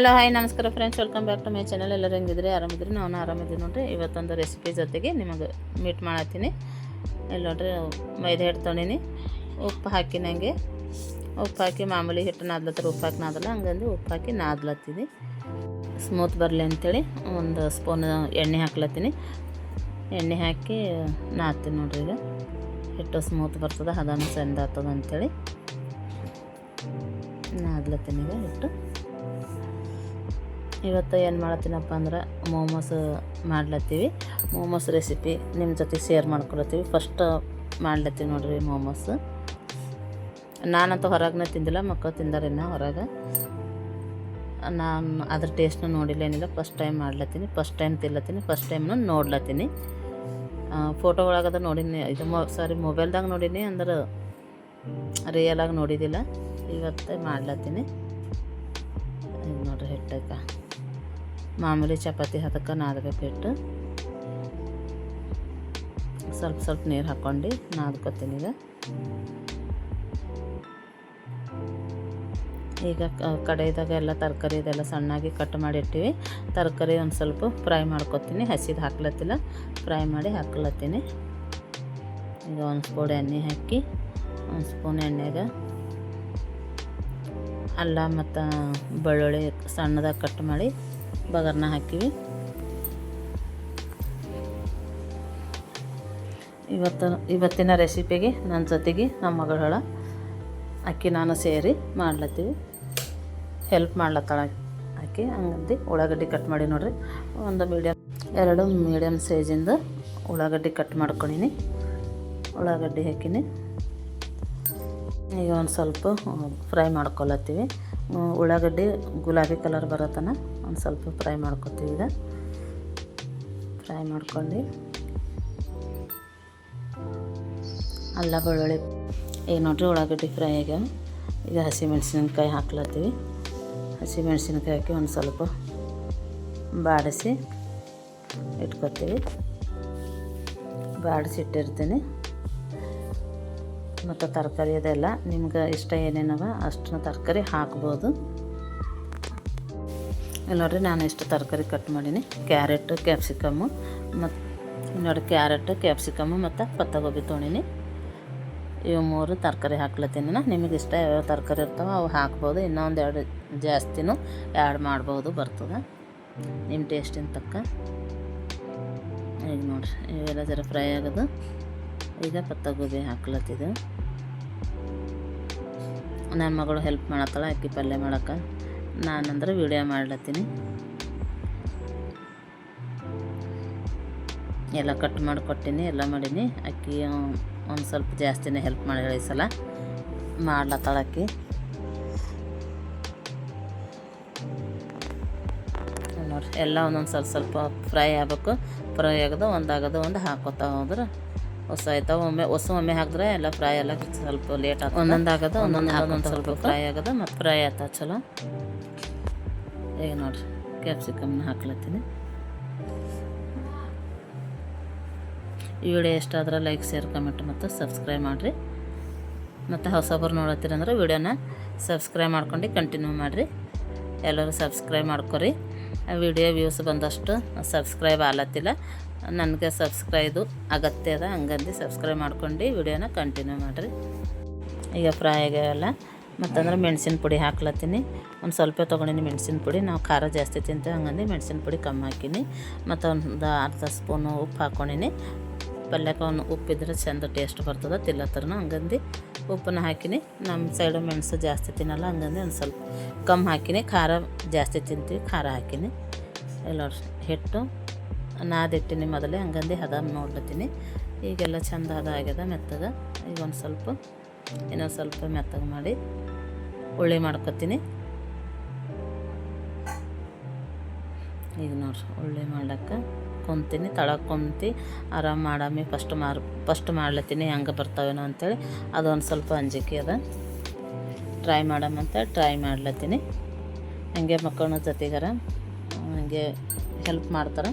Hello hi ನಮಸ್ಕಾರ friends, welcome back to my channel. ಎಲ್ಲರೂ ಹೆಂಗಿದ್ರಿ? ಆರಾಮಿದ್ರಿ? ನಾನು ಆರಾಮಿದ್ದೀನಿ ನೋಡಿರಿ. ಇವತ್ತೊಂದು ರೆಸಿಪಿ ಜೊತೆಗೆ ನಿಮಗೆ ಮೀಟ್ ಮಾಡತ್ತೀನಿ. ಇಲ್ಲಿ ನೋಡಿರಿ, ಮೈದಾ ಹಿಟ್ಟು ತೊಗೊಂಡಿನಿ. ಉಪ್ಪು ಹಾಕಿ ನನಗೆ ಉಪ್ಪು ಹಾಕಿ ಮಾಮೂಲಿ ಹಿಟ್ಟು ನಾದ್ಲತ್ತರ, ಉಪ್ಪು ಹಾಕಿ ನಾದಲ್ಲ ಹಂಗಂದು ಉಪ್ಪು ಹಾಕಿ ನಾದ್ಲತ್ತೀನಿ ಸ್ಮೂತ್ ಬರಲಿ ಅಂಥೇಳಿ. ಒಂದು ಸ್ಪೂನ್ ಎಣ್ಣೆ ಹಾಕ್ಲತ್ತೀನಿ. ಎಣ್ಣೆ ಹಾಕಿ ನಾದ್ತೀನಿ ನೋಡಿರಿ. ಈಗ ಹಿಟ್ಟು ಸ್ಮೂತ್ ಬರ್ತದೆ, ಹದನೂ ಚಂದ ಆಗ್ತದೆ ಅಂಥೇಳಿ ನಾದ್ಲತ್ತೀನಿ ಈಗ ಹಿಟ್ಟು. ಇವತ್ತು ಏನು ಮಾಡತ್ತೀನಪ್ಪ ಅಂದ್ರೆ ಮೋಮೋಸ್ ಮಾಡ್ಲತ್ತೀವಿ. ಮೋಮೋಸ್ ರೆಸಿಪಿ ನಿಮ್ಮ ಜೊತೆ ಶೇರ್ ಮಾಡ್ಕೊಳತ್ತೀವಿ. ಫಸ್ಟ್ ಮಾಡ್ಲತ್ತೀವಿ ನೋಡಿರಿ ಮೋಮೋಸ್. ನಾನಂತೂ ಹೊರಗೆ ತಿಂದಿಲ್ಲ, ಮಕ್ಕಳು ತಿಂದಾರಿನ್ನ ಹೊರಗೆ. ನಾನು ಅದ್ರ ಟೇಸ್ಟ್ನ ನೋಡಿಲ್ಲ, ಏನಿಲ್ಲ. ಫಸ್ಟ್ ಟೈಮ್ ಮಾಡ್ಲತ್ತೀನಿ, ಫಸ್ಟ್ ಟೈಮ್ ತಿನ್ಲತ್ತೀನಿ, ಫಸ್ಟ್ ಟೈಮ್ನು ನೋಡ್ಲತ್ತೀನಿ. ಫೋಟೋ ಒಳಗದ ನೋಡಿನಿ, ಇದು ಮೊಬೈಲ್ದಾಗ ನೋಡೀನಿ, ಅಂದ್ರೆ ರಿಯಲಾಗಿ ನೋಡಿದ್ದಿಲ್ಲ. ಇವತ್ತು ಮಾಡ್ಲತ್ತೀನಿ. ಇದು ನೋಡಿರಿ, ಹಿಟ್ಟಕ್ಕೆ ಮಾಮೂಲಿ ಚಪಾತಿ ಹದಕ್ಕೆ ನಾದಬೇಕು. ಹಿಟ್ಟು ಸ್ವಲ್ಪ ಸ್ವಲ್ಪ ನೀರು ಹಾಕ್ಕೊಂಡು ನಾದ್ಕೊತೀನಿ. ಈಗ ಕಡೆಯದಾಗ ಎಲ್ಲ ತರಕಾರಿ ಇದೆಲ್ಲ ಸಣ್ಣಾಗಿ ಕಟ್ ಮಾಡಿ ಇಟ್ಟಿವಿ. ತರಕಾರಿ ಒಂದು ಸ್ವಲ್ಪ ಫ್ರೈ ಮಾಡ್ಕೊತೀನಿ. ಹಸಿದು ಹಾಕ್ಲತ್ತಿಲ್ಲ, ಫ್ರೈ ಮಾಡಿ ಹಾಕ್ಲತ್ತೀನಿ. ಈಗ ಒಂದು ಸ್ಪೂನ್ ಎಣ್ಣೆ ಹಾಕಿ, ಒಂದು ಸ್ಪೂನ್ ಎಣ್ಣೆಗೆ ಅಲ್ಲ ಮತ್ತು ಬೆಳ್ಳುಳ್ಳಿ ಸಣ್ಣದಾಗಿ ಕಟ್ ಮಾಡಿ ಬಗರ್ನ ಹಾಕಿವಿ. ಇವತ್ತಿನ ರೆಸಿಪಿಗೆ ನನ್ನ ಜೊತೆಗೆ ನಮ್ಮ ಮಗಳ ಅಕ್ಕಿ ನಾನು ಸೇರಿ ಮಾಡ್ಲತ್ತೀವಿ. ಹೆಲ್ಪ್ ಮಾಡ್ಲತ್ತಾಳ ಅಕ್ಕಿ. ಹಂಗಂದು ಉಳ್ಳಾಗಡ್ಡಿ ಕಟ್ ಮಾಡಿ ನೋಡಿರಿ. ಎರಡು ಮೀಡಿಯಮ್ ಸೈಜಿಂದ ಉಳ್ಳಾಗಡ್ಡಿ ಕಟ್ ಮಾಡ್ಕೊಂಡಿನಿ. ಉಳ್ಳಾಗಡ್ಡಿ ಹಾಕಿನಿ. ಈಗ ಒಂದು ಸ್ವಲ್ಪ ಫ್ರೈ ಮಾಡ್ಕೊಳತ್ತೀವಿ. ಉಳ್ಳಾಗಡ್ಡಿ ಗುಲಾಬಿ ಕಲರ್ ಬರೋತನ ಒಂದು ಸ್ವಲ್ಪ ಫ್ರೈ ಮಾಡ್ಕೊತೀವಿ. ಈಗ ಫ್ರೈ ಮಾಡ್ಕೊಂಡು ಅಲ್ಲ ಬೆಳ್ಳುಳ್ಳಿ ಈಗ ನೋಡಿರಿ ಉಳ್ಳಾಗಡ್ಡಿ ಫ್ರೈ ಆಗ್ಯಾವ. ಈಗ ಹಸಿಮೆಣ್ಸಿನ್ಕಾಯಿ ಹಾಕ್ಲತ್ತೀವಿ. ಹಸಿಮೆಣ್ಸಿನ್ಕಾಯಿ ಹಾಕಿ ಒಂದು ಸ್ವಲ್ಪ ಬಾಡಿಸಿ ಇಟ್ಕೊತೀವಿ. ಬಾಡಿಸಿ ಇಟ್ಟಿರ್ತೀನಿ. ಮತ್ತು ತರಕಾರಿ ಅದೆಲ್ಲ ನಿಮ್ಗೆ ಇಷ್ಟ ಏನೇನವ ಅಷ್ಟು ತರಕಾರಿ ಹಾಕ್ಬೋದು. ಇಲ್ಲಿ ನೋಡಿರಿ, ನಾನು ಇಷ್ಟು ತರಕಾರಿ ಕಟ್ ಮಾಡೀನಿ. ಕ್ಯಾರೆಟು, ಕ್ಯಾಪ್ಸಿಕಮ್ಮು ಮತ್ತು ನೋಡಿ ಕ್ಯಾರೆಟು, ಕ್ಯಾಪ್ಸಿಕಮ್ಮು ಮತ್ತು ಪತ್ತಗೋಬಿ ತೊಗೊಂಡಿನಿ. ಇವು 3 ತರಕಾರಿ ಹಾಕ್ಲತ್ತೀನಿ. ನಿಮಗೆ ಇಷ್ಟ ಯಾವ್ಯಾವ ತರಕಾರಿ ಇರ್ತಾವೆ ಅವು ಹಾಕ್ಬೋದು. ಇನ್ನೊಂದು 2 ಜಾಸ್ತಿನೂ ಆ್ಯಡ್ ಮಾಡ್ಬೋದು, ಬರ್ತದೆ ನಿಮ್ಮ ಟೇಸ್ಟಿನ ತಕ್ಕ. ಈಗ ನೋಡಿರಿ, ಇವೆಲ್ಲ ಜರ ಫ್ರೈ ಆಗೋದು. ಈಗ ಪತ್ತಗೋಬಿ ಹಾಕ್ಲತ್ತಿದ್ದು. ನನ್ನ ಮಗಳು ಹೆಲ್ಪ್ ಮಾಡತ್ತಾಳ ಅಕ್ಕಿ ಪಲ್ಯ ಮಾಡೋಕೆ. ನಾನಂದ್ರೆ ವಿಡಿಯೋ ಮಾಡ್ಲತ್ತೀನಿ. ಎಲ್ಲ ಕಟ್ ಮಾಡಿ ಕೊಟ್ಟೀನಿ, ಎಲ್ಲ ಮಾಡೀನಿ. ಅಕ್ಕಿ ಒಂದು ಸ್ವಲ್ಪ ಜಾಸ್ತಿನೇ ಹೆಲ್ಪ್ ಮಾಡಿ ಈ ಸಲ ಮಾಡ್ಲತ್ತಾಳ ಅಕ್ಕಿ. ನೋಡಿರಿ, ಎಲ್ಲ ಒಂದೊಂದು ಸ್ವಲ್ಪ ಫ್ರೈ ಆಗಬೇಕು. ಫ್ರೈ ಆಗೋದು ಒಂದು ಹಾಕೋತಾ ಹೋದ್ರೆ ಹೊಸ ಆಯ್ತಾವೆ. ಒಮ್ಮೆ ಹಾಕಿದ್ರೆ ಎಲ್ಲ ಫ್ರೈ ಎಲ್ಲ ಸ್ವಲ್ಪ ಲೇಟ್ ಆಗ್ತದೆ. ಒಂದೊಂದು ಆಗೋದು, ಒಂದೊಂದು ಸ್ವಲ್ಪ ಫ್ರೈ ಆಗೋದು ಮತ್ತು ಫ್ರೈ ಆಯ್ತಾ ಚಲೋ. ಈಗ ನೋಡಿರಿ, ಕ್ಯಾಪ್ಸಿಕಮ್ನ ಹಾಕ್ಲತ್ತೀನಿ. ಈ ವಿಡಿಯೋ ಎಷ್ಟಾದ್ರೆ ಲೈಕ್, ಶೇರ್, ಕಮೆಂಟ್ ಮತ್ತು ಸಬ್ಸ್ಕ್ರೈಬ್ ಮಾಡಿರಿ. ಮತ್ತು ಹೊಸಬರು ನೋಡತ್ತೀರಂದ್ರೆ ವಿಡಿಯೋನ ಸಬ್ಸ್ಕ್ರೈಬ್ ಮಾಡ್ಕೊಂಡು ಕಂಟಿನ್ಯೂ ಮಾಡಿರಿ. ಎಲ್ಲರೂ ಸಬ್ಸ್ಕ್ರೈಬ್ ಮಾಡ್ಕೊರಿ. ವಿಡಿಯೋ ವ್ಯೂಸ್ ಬಂದಷ್ಟು ಸಬ್ಸ್ಕ್ರೈಬ್ ಆಲತ್ತಿಲ್ಲ. ನನಗೆ ಸಬ್ಸ್ಕ್ರೈಬು ಅಗತ್ಯ ಅದ, ಹಂಗಂದು ಸಬ್ಸ್ಕ್ರೈಬ್ ಮಾಡ್ಕೊಂಡು ವಿಡಿಯೋನ ಕಂಟಿನ್ಯೂ ಮಾಡಿರಿ. ಈಗ ಫ್ರೈ ಆಗ್ಯಾವೆಲ್ಲ. ಮತ್ತಂದ್ರೆ ಮೆಣಸಿನ ಪುಡಿ ಹಾಕ್ಲತ್ತೀನಿ. ಒಂದು ಸ್ವಲ್ಪ ತೊಗೊಂಡಿನಿ ಮೆಣಸಿನ ಪುಡಿ. ನಾವು ಖಾರ ಜಾಸ್ತಿ ತಿಂತೇವೆ, ಹಂಗಂದು ಮೆಣಸಿನ ಪುಡಿ ಕಮ್ಮಿ ಹಾಕಿನಿ. ಮತ್ತು ಒಂದು ಅರ್ಧ ಸ್ಪೂನು ಉಪ್ಪು ಹಾಕ್ಕೊಂಡಿನಿ. ಪಲ್ಯಕ್ಕೆ ಒಂದು ಉಪ್ಪಿದ್ರೆ ಚೆಂದ ಟೇಸ್ಟ್ ಬರ್ತದೆ ತಿಲ್ಲತ್ತರನ, ಹಂಗಂದು ಉಪ್ಪನ್ನ ಹಾಕಿನಿ. ನಮ್ಮ ಸೈಡು ಮೆಣಸು ಜಾಸ್ತಿ ತಿನ್ನಲ್ಲ, ಹಂಗಂದು ಒಂದು ಸ್ವಲ್ಪ ಕಮ್ಮಿ ಹಾಕಿನಿ. ಖಾರ ಜಾಸ್ತಿ ತಿಂತೀವಿ, ಖಾರ ಹಾಕಿನಿ. ಎಲ್ಲ ಹಿಟ್ಟು ನಾದಿಟ್ಟಿನಿ ಮೊದಲೇ, ಹಂಗಂದು ಹದ ನೋಡ್ಲತ್ತೀನಿ. ಈಗೆಲ್ಲ ಚೆಂದ ಹದ ಆಗ್ಯದ ಮೆತ್ತಗೆ. ಈಗ ಇನ್ನೊಂದು ಸ್ವಲ್ಪ ಮೆತ್ತಗೆ ಮಾಡಿ ಉಳ್ಳಿ ಮಾಡ್ಕೊತೀನಿ. ಈಗ ನೋಡ್ರಿ, ಉಳ್ಳಿ ಮಾಡ್ಲಿಕ್ಕೆ ಕುಂತೀನಿ, ತಳಕ್ಕೆ ಕುಂತು ಆರಾಮ್ ಮಾಡಾಮಿ ಫಸ್ಟ್ ಮಾಡ್ಲತ್ತೀನಿ. ಹೆಂಗೆ ಬರ್ತಾವೇನೋ ಅಂಥೇಳಿ ಅದೊಂದು ಸ್ವಲ್ಪ ಅಂಜಿಕೆ ಅದ. ಟ್ರೈ ಮಾಡಮಂತ ಟ್ರೈ ಮಾಡ್ಲತ್ತೀನಿ. ಹಂಗೆ ಮಕ್ಕಳ ಜೊತೆಗಾರ ಹಂಗೆ ಹೆಲ್ಪ್ ಮಾಡ್ತಾರೆ,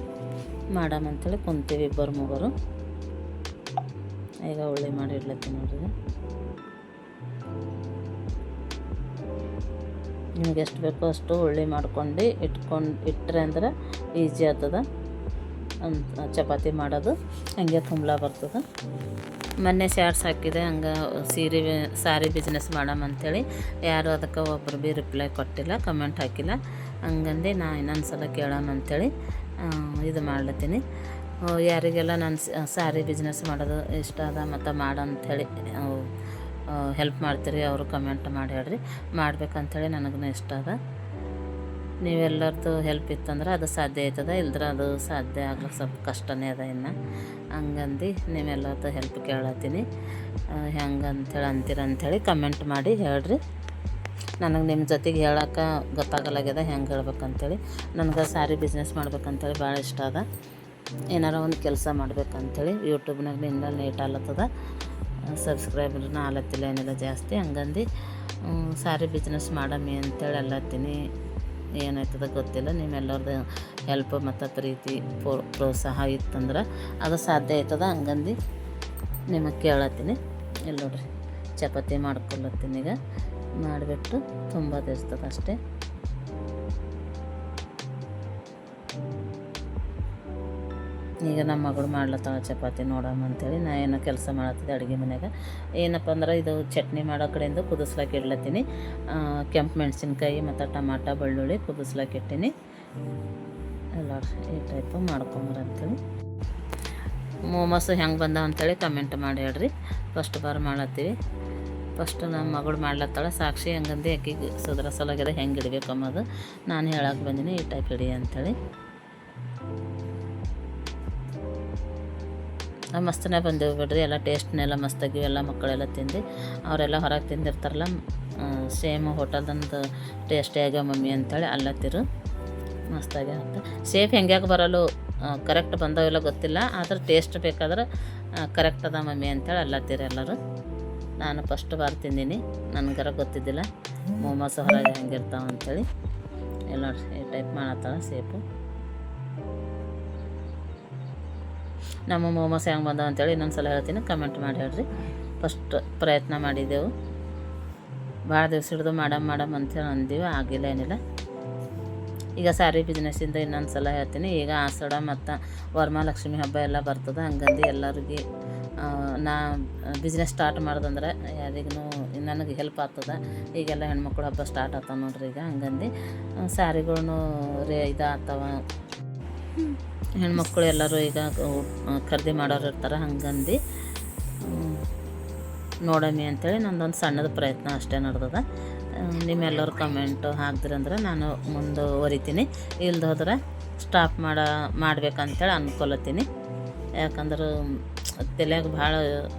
ಮಾಡಮಂತೇಳಿ ಕುಂತೀವಿ ಇಬ್ಬರು ಮೂವರು. ಈಗ ಉಳ್ಳಿ ಮಾಡಿ ಇಡ್ಲತ್ತೀನಿ ನೋಡ್ರಿ. ನಿಮ್ಗೆ ಎಷ್ಟು ಬೇಕೋ ಅಷ್ಟು ಉಳ್ಳಿ ಮಾಡ್ಕೊಂಡು ಇಟ್ಟರೆ ಅಂದ್ರೆ ಈಜಿ ಆಗ್ತದೆ ಅಂತ ಚಪಾತಿ ಮಾಡೋದು. ಹಂಗೆ ತುಂಬಲ ಬರ್ತದೆ. ಮೊನ್ನೆ ಶಾರ್ಟ್ಸ್ ಹಾಕಿದೆ ಹಂಗೆ ಸಾರಿ ಬಿಸ್ನೆಸ್ ಮಾಡಮಂತೇಳಿ ಯಾರು ಅದಕ್ಕೆ ಒಬ್ಬರು ಭೀ ರಿಪ್ಲೈ ಕೊಟ್ಟಿಲ್ಲ, ಕಮೆಂಟ್ ಹಾಕಿಲ್ಲ. ಹಂಗಂದು ನಾ ಇನ್ನೊಂದು ಸಲ ಕೇಳೋಣಂತೇಳಿ ಇದು ಮಾಡ್ಲತ್ತೀನಿ. ಯಾರಿಗೆಲ್ಲ ನಾನು ಸಾರಿ ಬಿಸ್ನೆಸ್ ಮಾಡೋದು ಇಷ್ಟ ಅದ ಮತ್ತು ಮಾಡಂಥೇಳಿ ಹೆಲ್ಪ್ ಮಾಡ್ತೀರಿ ಅವರು ಕಮೆಂಟ್ ಮಾಡಿ ಹೇಳ್ರಿ. ಮಾಡ್ಬೇಕಂಥೇಳಿ ನನಗೂ ಇಷ್ಟ ಅದ. ನೀವೆಲ್ಲರದ್ದು ಹೆಲ್ಪ್ ಇತ್ತಂದ್ರೆ ಅದು ಸಾಧ್ಯ ಆಯ್ತದ, ಇಲ್ದ್ರೆ ಅದು ಸಾಧ್ಯ ಆಗ್ಲಿಕ್ಕೆ ಸ್ವಲ್ಪ ಕಷ್ಟನೇ ಅದ. ಇನ್ನು ಹಂಗಂದು ನೀವೆಲ್ಲರದ್ದು ಹೆಲ್ಪ್ ಕೇಳತ್ತೀನಿ. ಹೆಂಗಂತೇಳಿ ಅಂತೀರಂಥೇಳಿ ಕಮೆಂಟ್ ಮಾಡಿ ಹೇಳ್ರಿ. ನನಗೆ ನಿಮ್ಮ ಜೊತೆಗೆ ಹೇಳೋಕೆ ಗೊತ್ತಾಗಲ್ಲಾಗ್ಯದ ಹೆಂಗೆ ಹೇಳ್ಬೇಕಂತೇಳಿ. ನನಗೆ ಸಾರಿ ಬಿಸ್ನೆಸ್ ಮಾಡ್ಬೇಕಂತೇಳಿ ಭಾಳ ಇಷ್ಟ ಅದ. ಏನಾರ ಒಂದು ಕೆಲಸ ಮಾಡ್ಬೇಕಂತೇಳಿ ಯೂಟ್ಯೂಬ್ನಾಗ ನಿಂದ ಲೇಟ್ ಆಗ್ಲತ್ತದ, ಸಬ್ಸ್ಕ್ರೈಬರ್ನ ಆಲತ್ತಿಲ್ಲ ಏನಿಲ್ಲ ಜಾಸ್ತಿ. ಹಂಗಂದು ಸಾರಿ ಬಿಸ್ನೆಸ್ ಮಾಡಮ್ಮಿ ಅಂತೇಳಿ ಅಲ್ಲತ್ತೀನಿ. ಏನಾಯ್ತದ ಗೊತ್ತಿಲ್ಲ. ನಿಮ್ಮೆಲ್ಲರದ್ದು ಹೆಲ್ಪ್ ಮತ್ತು ಪ್ರೀತಿ ಪ್ರೋತ್ಸಾಹ ಇತ್ತಂದ್ರೆ ಅದು ಸಾಧ್ಯ ಆಯ್ತದ. ಹಂಗಂದು ನಿಮಗೆ ಕೇಳತ್ತೀನಿ. ಇಲ್ಲಿ ನೋಡ್ರಿ ಚಪಾತಿ ಮಾಡ್ಕೊಳತ್ತೀನಿ. ಈಗ ಮಾಡಿಬಿಟ್ಟು ತುಂಬೋದು ಇರ್ತದೆ ಅಷ್ಟೇ. ಈಗ ನಮ್ಮ ಮಗಳು ಮಾಡ್ಲತ್ತಾಳ ಚಪಾತಿ ನೋಡಮ್ಮ ಅಂಥೇಳಿ. ನಾ ಏನೋ ಕೆಲಸ ಮಾಡತ್ತಿದ್ದೆ ಅಡುಗೆ ಮನೆಯಾಗ. ಏನಪ್ಪ ಅಂದ್ರೆ ಇದು ಚಟ್ನಿ ಮಾಡೋ ಕಡೆಯಿಂದ ಕುದಿಸ್ಲಾಕೆ ಇಡ್ಲತ್ತೀನಿ. ಕೆಂಪು ಮೆಣಸಿನ್ಕಾಯಿ ಮತ್ತು ಟಮಾಟ ಬೆಳ್ಳುಳ್ಳಿ ಕುದಿಸ್ಲಾಕೆ ಇಟ್ಟೀನಿ. ಎಲ್ಲ ಈ ಟೈಪು ಮಾಡ್ಕೊಂಬರಂತೇಳಿ. ಮೋಮೋಸು ಹೆಂಗೆ ಬಂದ ಅಂಥೇಳಿ ಕಮೆಂಟ್ ಮಾಡಿ ಹೇಳ್ರಿ. First bar ಮಾಡತ್ತೀವಿ. ಫಸ್ಟ್ ನಮ್ಮ ಮಗಳು ಮಾಡ್ಲತ್ತಾಳ ಸಾಕ್ಷಿ. ಹಂಗಂದು ಆಕೆಗೆ ಸುಧಾರಿಸಲಾಗ್ಯದ ಹೆಂಗೆ ಇಡಬೇಕು ಅನ್ನೋದು ನಾನು ಹೇಳಕ್ಕೆ ಬಂದೀನಿ. ಈ ಟೈಪ್ ಇಡಿ ಅಂಥೇಳಿ. ಮಸ್ತನೇ ಬಂದೆವು ಬಿಡ್ರಿ. ಎಲ್ಲ ಟೇಸ್ಟ್ನೆಲ್ಲ ಮಸ್ತಾಗಿವೆ. ಎಲ್ಲ ಮಕ್ಕಳೆಲ್ಲ ತಿಂದು ಅವರೆಲ್ಲ ಹೊರಗೆ ತಿಂದಿರ್ತಾರಲ್ಲ, ಸೇಮ್ ಹೋಟೆಲ್ದಂದು ಟೇಸ್ಟೇ ಆಗ್ಯಾವ ಮಮ್ಮಿ ಅಂತೇಳಿ ಅಲ್ಲತ್ತಿರು. ಮಸ್ತಾಗಿ ಅಂತ ಸೇಫ್ ಹೆಂಗ್ಯಾಕೆ ಬರಲು ಕರೆಕ್ಟ್ ಬಂದವೆಲ್ಲ ಗೊತ್ತಿಲ್ಲ, ಆದ್ರೆ ಟೇಸ್ಟ್ ಬೇಕಾದ್ರೆ ಕರೆಕ್ಟ್ ಅದ ಮಮ್ಮಿ ಅಂತೇಳಿ ಅಲ್ಲತ್ತೀರಿ ಎಲ್ಲರೂ. ನಾನು ಫಸ್ಟ್ ಬಾರ್ ತಿಂದೀನಿ, ನನಗರ ಗೊತ್ತಿದ್ದಿಲ್ಲ ಮೋಮೋಸ್ ಹೊರಗೆ ಹೆಂಗಿರ್ತಾವ ಅಂಥೇಳಿ. ಎಲ್ಲ ಈ ಟೈಪ್ ಮಾಡತ್ತಾಳ ಸೇಫು. ನಮ್ಮ ಮೋಮೋಸ್ ಹೆಂಗೆ ಬಂದವ ಅಂತೇಳಿ ಇನ್ನೊಂದು ಸಲ ಹೇಳ್ತೀನಿ, ಕಮೆಂಟ್ ಮಾಡಿ ಹೇಳ್ರಿ. ಫಸ್ಟ್ ಪ್ರಯತ್ನ ಮಾಡಿದ್ದೆವು, ಭಾಳ ದಿವ್ಸ ಹಿಡಿದು ಮಾಡಮ್ ಅಂತೇಳಿ ಅಂದೀವಿ, ಆಗಿಲ್ಲ ಏನಿಲ್ಲ. ಈಗ ಸಾರಿ ಬಿಸ್ನೆಸ್ಸಿಂದ ಇನ್ನೊಂದು ಸಲ ಹೇಳ್ತೀನಿ. ಈಗ ಆಷಾಢ ಮತ್ತು ವರಮಹಾಲಕ್ಷ್ಮಿ ಹಬ್ಬ ಎಲ್ಲ ಬರ್ತದೆ. ಹಂಗಂದು ಎಲ್ಲರಿಗೆ ನಾ ಬಿಸ್ನೆಸ್ ಸ್ಟಾರ್ಟ್ ಮಾಡ್ದಂದ್ರೆ ಯಾರಿಗೂ ನನಗೆ ಹೆಲ್ಪ್ ಆಗ್ತದೆ. ಈಗೆಲ್ಲ ಹೆಣ್ಮಕ್ಳು ಹಬ್ಬ ಸ್ಟಾರ್ಟ್ ಆಗ್ತಾವೆ ನೋಡ್ರಿ. ಈಗ ಹಂಗಂದು ಸಾರಿಗಳ್ನು ಇದಾಗ್ತಾವ. ಹೆಣ್ಮಕ್ಳು ಎಲ್ಲರೂ ಈಗ ಖರೀದಿ ಮಾಡೋರು ಇರ್ತಾರೆ. ಹಂಗಂದು ನೋಡಮ್ಮಿ ಅಂತೇಳಿ ನಂದೊಂದು ಸಣ್ಣದ ಪ್ರಯತ್ನ ಅಷ್ಟೇ ನಡೆದದ. ನಿಮ್ಮೆಲ್ಲರೂ ಕಮೆಂಟು ಹಾಕ್ದಿರಂದ್ರೆ ನಾನು ಮುಂದುವರಿತೀನಿ, ಇಲ್ದೋದ್ರೆ ಸ್ಟಾಪ್ ಮಾಡ್ಬೇಕಂತೇಳಿ ಅಂದ್ಕೊಳತ್ತೀನಿ. ಯಾಕಂದ್ರೆ ತಲೆಯಾಗ ಭಾಳ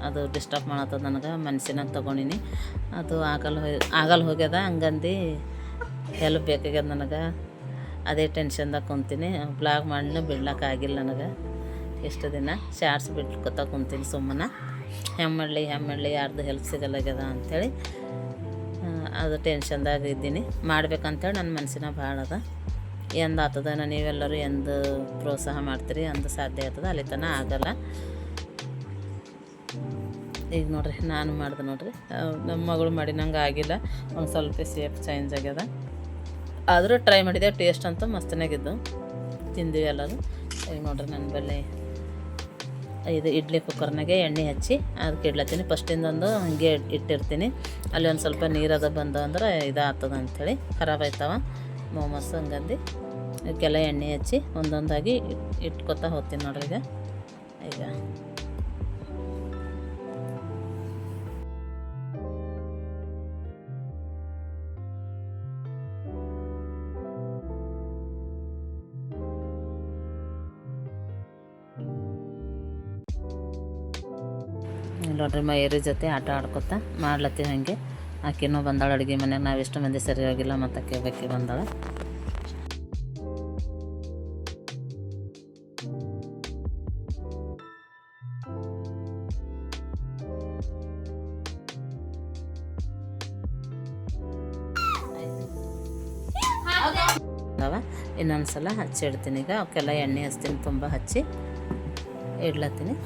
ಅದು ಡಿಸ್ಟರ್ಬ್ ಮಾಡತ್ತದ ನನಗೆ. ಮನಸ್ಸಿನಾಗ ತೊಗೊಂಡಿನಿ, ಅದು ಆಗಲ್ಲ ಹೋಗ್ಯದ. ಹಂಗಂದು ಹೆಲ್ಪ್ ಬೇಕಾಗ್ಯದ ನನಗೆ. ಅದೇ ಟೆನ್ಷನ್ದಾಗ ಕುಂತೀನಿ. ಬ್ಲಾಗ್ ಮಾಡಿನೂ ಬಿಡ್ಲಿಕ್ಕಾಗಿಲ್ಲ ನನಗೆ. ಎಷ್ಟು ದಿನ ಶಾರ್ಟ್ಸ್ ಬಿಟ್ಕೊತ ಕುಂತೀನಿ ಸುಮ್ಮನೆ. ಹೆಮ್ಮಳ್ಳಿ ಯಾರ್ದು ಹೆಲ್ಪ್ ಸಿಗಲ್ಲಾಗ್ಯದ ಅಂಥೇಳಿ ಅದು ಟೆನ್ಷನ್ದಾಗ ಇದ್ದೀನಿ. ಮಾಡ್ಬೇಕಂತೇಳಿ ನನ್ನ ಮನಸ್ಸಿನ ಭಾಳ ಅದ. ಎಂದು ಆಗ್ತದ, ನೀವೆಲ್ಲರೂ ಎಂದು ಪ್ರೋತ್ಸಾಹ ಮಾಡ್ತೀರಿ ಅಂದು ಸಾಧ್ಯ ಆಗ್ತದೆ. ಅಲ್ಲಿ ತನಕ ಆಗಲ್ಲ. ಈಗ ನೋಡ್ರಿ ನಾನು ಮಾಡಿದೆ ನೋಡ್ರಿ, ನಮ್ಮ ಮಗಳು ಮಾಡಿ ನಂಗೆ ಆಗಿಲ್ಲ. ಒಂದು ಸ್ವಲ್ಪ ಸೇಫ್ ಚೇಂಜ್ ಆಗ್ಯದ. ಆದರೂ ಟ್ರೈ ಮಾಡಿದೆ. ಟೇಸ್ಟ್ ಅಂತೂ ಮಸ್ತನಾಗಿದ್ದು, ತಿಂದಿವಿ ಎಲ್ಲರೂ. ಈಗ ನೋಡ್ರಿ ನನ್ನ ಬಳಿ ಇದು ಇಡ್ಲಿ ಕುಕ್ಕರ್ನಾಗೆ ಎಣ್ಣೆ ಹಚ್ಚಿ ಅದಕ್ಕೆ ಇಡ್ಲತ್ತೀನಿ. ಫಸ್ಟಿಂದೊಂದು ಹಾಗೆ ಇಟ್ಟಿರ್ತೀನಿ. ಅಲ್ಲಿ ಒಂದು ಸ್ವಲ್ಪ ನೀರದ ಬಂದು ಅಂದ್ರೆ ಇದಾಗ್ತದೆ ಅಂಥೇಳಿ, ಖರಾಬ್ ಆಯ್ತವ ಮೋಮೋಸ್. ಹಂಗಂದು ಇವಕ್ಕೆಲ್ಲ ಎಣ್ಣೆ ಹಚ್ಚಿ ಒಂದೊಂದಾಗಿ ಇಟ್ಕೊತಾ ಹೋಗ್ತೀನಿ ನೋಡ್ರಿ. ಈಗ ನೋಡ್ರಿ ಮಯೂರಿ ಜೊತೆ ಆಟ ಆಡ್ಕೊತ ಮಾಡ್ಲತ್ತೀವಿ. ಹಾಗೆ ಆಕೆನೂ ಬಂದಾಳ ಅಡುಗೆ ಮನೆಗೆ. ನಾವೆಷ್ಟು ಮಂದಿ ಸರಿ ಹೋಗಿಲ್ಲ, ಮತ್ತು ಆಕೆ ಬೇಕಿ ಬಂದಾಳ. ಇನ್ನೊಂದು ಸಲ ಹಚ್ಚಿಡ್ತೀನಿ. ಈಗ ಅವಕ್ಕೆಲ್ಲ ಎಣ್ಣೆ ಹಚ್ತೀನಿ, ತುಂಬ ಹಚ್ಚಿ ಇಡ್ಲತ್ತೀನಿ.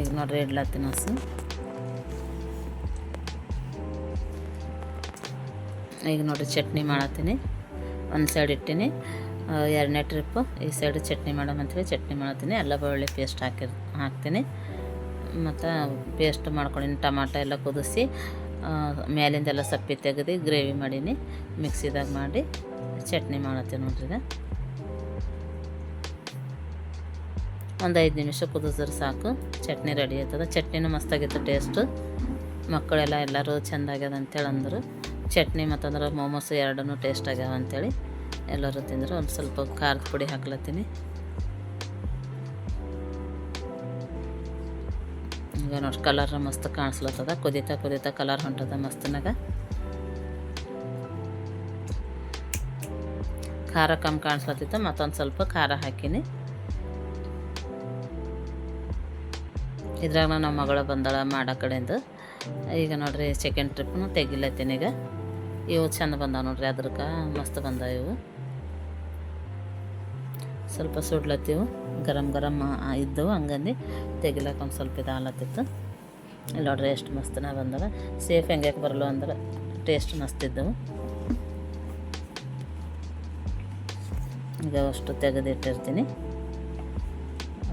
ಈಗ ನೋಡ್ರಿ ಇಡ್ಲತ್ತೀನಿ ಹಸು. ಈಗ ನೋಡಿರಿ ಚಟ್ನಿ ಮಾಡತ್ತೀನಿ. ಒಂದು ಸೈಡ್ ಇಟ್ಟೀನಿ, ಎರಡನೇ ಟ್ರಿಪ್ಪು ಈ ಸೈಡ್ ಚಟ್ನಿ ಮಾಡೋಮಂತೇಳಿ ಚಟ್ನಿ ಮಾಡತ್ತೀನಿ. ಎಲ್ಲ ಬೆಳ್ಳುಳ್ಳಿ ಪೇಸ್ಟ್ ಹಾಕ್ತೀನಿ. ಮತ್ತು ಪೇಸ್ಟ್ ಮಾಡ್ಕೊಂಡಿನಿ. ಟಮಾಟ ಎಲ್ಲ ಕುದಿಸಿ ಮೇಲಿಂದೆಲ್ಲ ಸಪ್ಪೆ ತೆಗೆದು ಗ್ರೇವಿ ಮಾಡೀನಿ. ಮಿಕ್ಸಿದಾಗ ಮಾಡಿ ಚಟ್ನಿ ಮಾಡತ್ತೀನಿ ನೋಡ್ರಿ. ಈಗ ಒಂದು 5 ನಿಮಿಷ ಕುದಿಸಿದ್ರೆ ಸಾಕು, ಚಟ್ನಿ ರೆಡಿ ಆಯ್ತದ. ಚಟ್ನಿನೂ ಮಸ್ತಾಗಿತ್ತು ಟೇಸ್ಟು. ಮಕ್ಕಳೆಲ್ಲ ಎಲ್ಲರೂ ಚೆಂದಾಗ್ಯದ ಅಂತೇಳಿ ಅಂದರು. ಚಟ್ನಿ ಮತ್ತಂದ್ರೆ ಮೋಮೋಸ್ ಎರಡೂ ಟೇಸ್ಟ್ ಆಗ್ಯಾವ ಅಂಥೇಳಿ ಎಲ್ಲರೂ ತಿಂದರು. ಒಂದು ಸ್ವಲ್ಪ ಖಾರದ ಪುಡಿ ಹಾಕ್ಲತ್ತೀನಿ. ಈಗ ನೋಡಿ ಕಲರ್ ಮಸ್ತ್ ಕಾಣಿಸ್ಲತ್ತದ. ಕುದೀತಾ ಕಲರ್ ಹೊಂಟದ ಮಸ್ತನಾಗ. ಖಾರ ಕಮ್ಮಿ ಕಾಣಿಸ್ಲತ್ತಿತ್ತು, ಮತ್ತೊಂದು ಸ್ವಲ್ಪ ಖಾರ ಹಾಕೀನಿ. ಇದ್ರಾಗ ನಮ್ಮ ಮಗಳು ಬಂದಾಳ ಮಾಡೋ ಕಡೆಯಿಂದ. ಈಗ ನೋಡ್ರಿ ಸೆಕೆಂಡ್ ಟ್ರಿಪ್ನು ತೆಗಿಲತ್ತೀನಿ. ಈಗ ಇವು ಚಂದ ಬಂದಾವ ನೋಡ್ರಿ, ಅದ್ರಕ್ಕೆ ಮಸ್ತ್ ಬಂದಾವ ಇವು. ಸ್ವಲ್ಪ ಸುಡ್ಲತ್ತಿವು, ಗರಂ ಇದ್ದವು. ಹಂಗಂದು ತೆಗಿಲಕ್ಕೆ ಒಂದು ಸ್ವಲ್ಪ ಇದು ಆಲತ್ತಿತ್ತು. ಇಲ್ಲಿ ನೋಡ್ರಿ ಎಷ್ಟು ಮಸ್ತನ ಬಂದವ. ಸೇಫ್ ಹೆಂಗೆ ಬರಲ್ಲ ಅಂದ್ರೆ ಟೇಸ್ಟ್ ಮಸ್ತ್ ಇದ್ದವು. ಈಗ ಅಷ್ಟು ತೆಗೆದಿಟ್ಟಿರ್ತೀನಿ.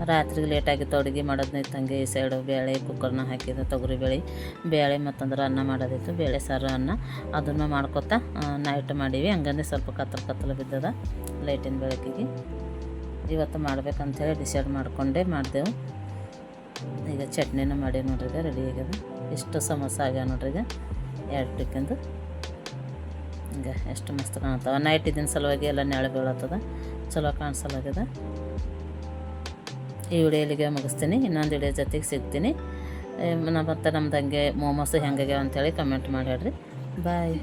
ರಾತ್ರಿಗೆ ಲೇಟಾಗಿತ್ತು ಅಡುಗೆ ಮಾಡೋದನ್ನ ಇತ್ತಂಗೆ. ಈ ಸೈಡು ಬೇಳೆ ಕುಕ್ಕರ್ನ ಹಾಕಿದ್ದು, ಬೇಳೆ ಮತ್ತಂದ್ರೆ ಅನ್ನ ಮಾಡೋದಿತ್ತು. ಬೇಳೆ ಸಾರು ಅನ್ನ ಅದನ್ನು ಮಾಡ್ಕೊತಾ ನೈಟ್ ಮಾಡೀವಿ. ಹಂಗಂದ್ರೆ ಸ್ವಲ್ಪ ಕತ್ತಲು ಬಿದ್ದದ ಲೈಟಿನ ಬೆಳಕಿಗೆ. ಇವತ್ತು ಮಾಡ್ಬೇಕಂತೇಳಿ ಡಿಸೈಡ್ ಮಾಡಿಕೊಂಡೇ ಮಾಡಿದೆವು. ಈಗ ಚಟ್ನಿನೂ ಮಾಡಿ ನೋಡ್ರಿ, ಈಗ ರೆಡಿ ಆಗ್ಯದ. ಇಷ್ಟು ಸಮೋಸ ಆಗ್ಯಾವ ನೋಡ್ರಿ. ಈಗ 2 ಟಿಕ್ಕಿಂದು ಈಗ ಎಷ್ಟು ಮಸ್ತ್ ಕಾಣ್ತಾವ. ನೈಟ್ ಇದ್ದಿನ ಸಲುವಾಗಿ ಎಲ್ಲ ನೆಳೆ ಬೀಳತ್ತದ, ಚಲೋ ಕಾಣಿಸಲಾಗ್ಯದ. ಈ ವಿಡಿಯೋ ಇಲ್ಲಿಗೆ ಮುಗಿಸ್ತೀನಿ. ಇನ್ನೊಂದು ವಿಡಿಯೋ ಜೊತೆಗೆ ಸಿಗ್ತೀನಿ. ಮತ್ತು ನಮ್ದು ಹಂಗೆ ಮೋಮೋಸ್ ಹೆಂಗಾಗ್ಯಾವ ಅಂಥೇಳಿ ಕಮೆಂಟ್ ಮಾಡಿ ಹೇಳ್ರಿ. ಬಾಯ್.